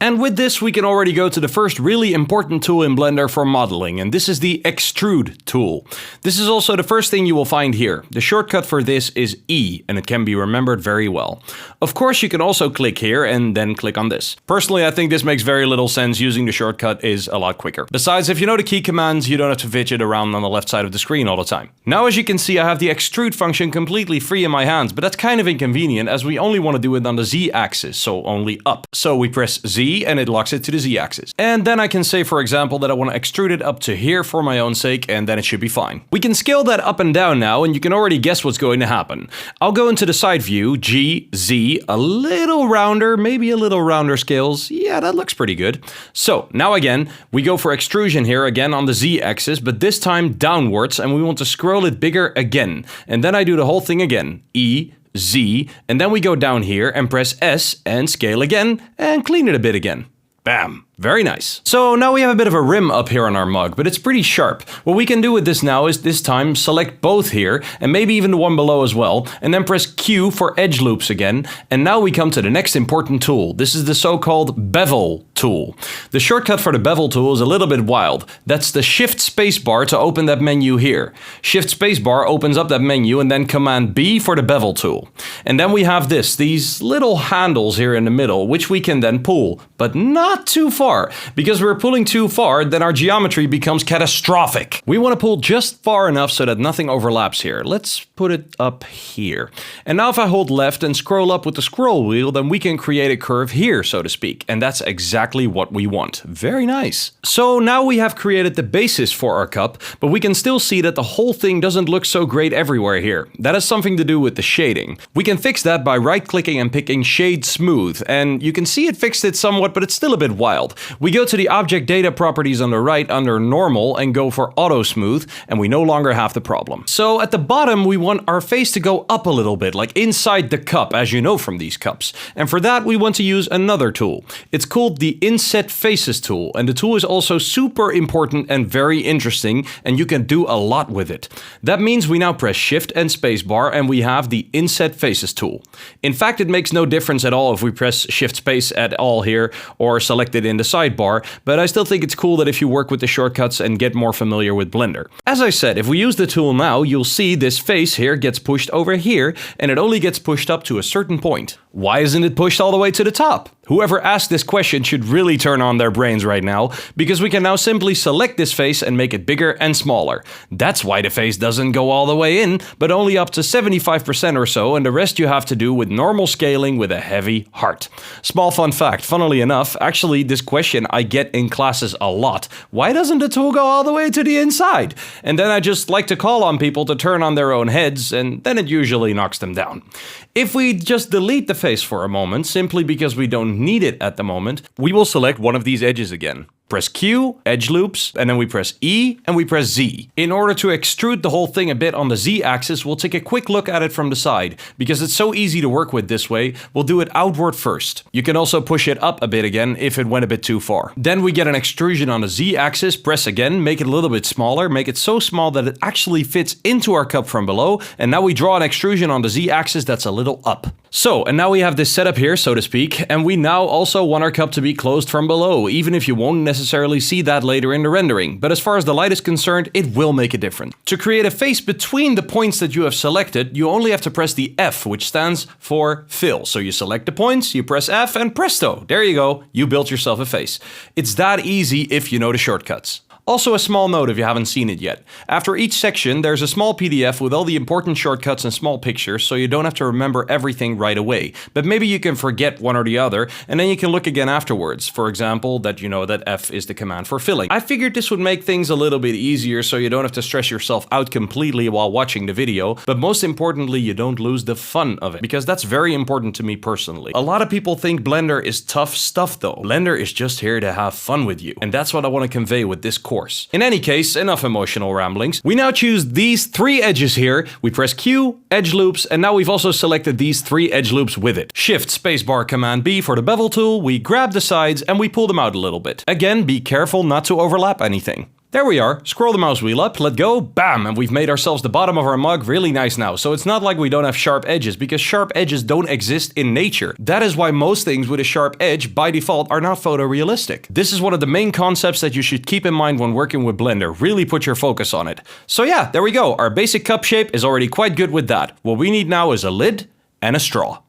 And with this, we can already go to the first really important tool in Blender for modeling, and this is the Extrude tool. This is also the first thing you will find here. The shortcut for this is E, and it can be remembered very well. Of course, you can also click here and then click on this. Personally, I think this makes very little sense. Using the shortcut is a lot quicker. Besides, if you know the key commands, you don't have to fidget around on the left side of the screen all the time. Now, as you can see, I have the Extrude function completely free in my hands, but that's kind of inconvenient as we only want to do it on the Z-axis, so only up. So we press Z and it locks it to the Z-axis. And then I can say, for example, that I want to extrude it up to here for my own sake, and then it should be fine. We can scale that up and down now, and you can already guess what's going to happen. I'll go into the side view, G, Z, a little rounder, maybe a little rounder scales. Yeah, that looks pretty good. So now again, we go for extrusion here again on the Z-axis, but this time downwards, and we want to scroll it bigger again. And then I do the whole thing again, E, Z, and then we go down here and press S and scale again and clean it a bit again. Bam! Very nice. So now we have a bit of a rim up here on our mug, but it's pretty sharp. What we can do with this now is this time select both here, and maybe even the one below as well, and then press Q for edge loops again. And now we come to the next important tool. This is the so-called bevel tool. The shortcut for the bevel tool is a little bit wild. That's the Shift spacebar to open that menu here. Shift spacebar opens up that menu, and then Command B for the bevel tool. And then we have these little handles here in the middle, which we can then pull, but not too far. Because we're pulling too far, then our geometry becomes catastrophic. We want to pull just far enough so that nothing overlaps here. Let's put it up here. And now if I hold left and scroll up with the scroll wheel, then we can create a curve here, so to speak. And that's exactly what we want. Very nice. So now we have created the basis for our cup, but we can still see that the whole thing doesn't look so great everywhere here. That has something to do with the shading. We can fix that by right-clicking and picking Shade Smooth. And you can see it fixed it somewhat, but it's still a bit wild. We go to the object data properties on the right under normal and go for auto smooth, and we no longer have the problem. So at the bottom, we want our face to go up a little bit, like inside the cup, as you know from these cups. And for that, we want to use another tool. It's called the Inset Faces tool, and the tool is also super important and very interesting, and you can do a lot with it. That means we now press Shift and Spacebar, and we have the Inset Faces tool. In fact, it makes no difference at all if we press Shift Space at all here, or select it in the sidebar, but I still think it's cool that if you work with the shortcuts and get more familiar with Blender. As I said, if we use the tool now, you'll see this face here gets pushed over here, and it only gets pushed up to a certain point. Why isn't it pushed all the way to the top? Whoever asked this question should really turn on their brains right now, because we can now simply select this face and make it bigger and smaller. That's why the face doesn't go all the way in, but only up to 75% or so, and the rest you have to do with normal scaling with a heavy heart. Small fun fact, funnily enough, actually this question I get in classes a lot. Why doesn't the tool go all the way to the inside? And then I just like to call on people to turn on their own heads, and then it usually knocks them down. If we just delete the face for a moment, simply because we don't need it at the moment, we will select one of these edges again. Press Q, edge loops, and then we press E, and we press Z. In order to extrude the whole thing a bit on the Z-axis, we'll take a quick look at it from the side. Because it's so easy to work with this way, we'll do it outward first. You can also push it up a bit again if it went a bit too far. Then we get an extrusion on the Z-axis, press again, make it a little bit smaller, make it so small that it actually fits into our cup from below, and now we draw an extrusion on the Z-axis that's a little up. So, and now we have this setup here, so to speak, and we now also want our cup to be closed from below, even if you won't necessarily see that later in the rendering. But as far as the light is concerned, it will make a difference. To create a face between the points that you have selected, you only have to press the F, which stands for fill. So you select the points, you press F, and presto, there you go, you built yourself a face. It's that easy if you know the shortcuts. Also a small note if you haven't seen it yet. After each section, there's a small PDF with all the important shortcuts and small pictures, so you don't have to remember everything right away. But maybe you can forget one or the other, and then you can look again afterwards. For example, that you know that F is the command for filling. I figured this would make things a little bit easier so you don't have to stress yourself out completely while watching the video, but most importantly, you don't lose the fun of it, because that's very important to me personally. A lot of people think Blender is tough stuff though. Blender is just here to have fun with you, and that's what I want to convey with this course. In any case, enough emotional ramblings. We now choose these three edges here. We press Q, edge loops, and now we've also selected these three edge loops with it. Shift, spacebar, Command B for the bevel tool. We grab the sides and we pull them out a little bit. Again, be careful not to overlap anything. There we are, scroll the mouse wheel up, let go, bam, and we've made ourselves the bottom of our mug really nice now. So it's not like we don't have sharp edges, because sharp edges don't exist in nature. That is why most things with a sharp edge, by default, are not photorealistic. This is one of the main concepts that you should keep in mind when working with Blender. Really put your focus on it. So yeah, there we go, our basic cup shape is already quite good with that. What we need now is a lid and a straw.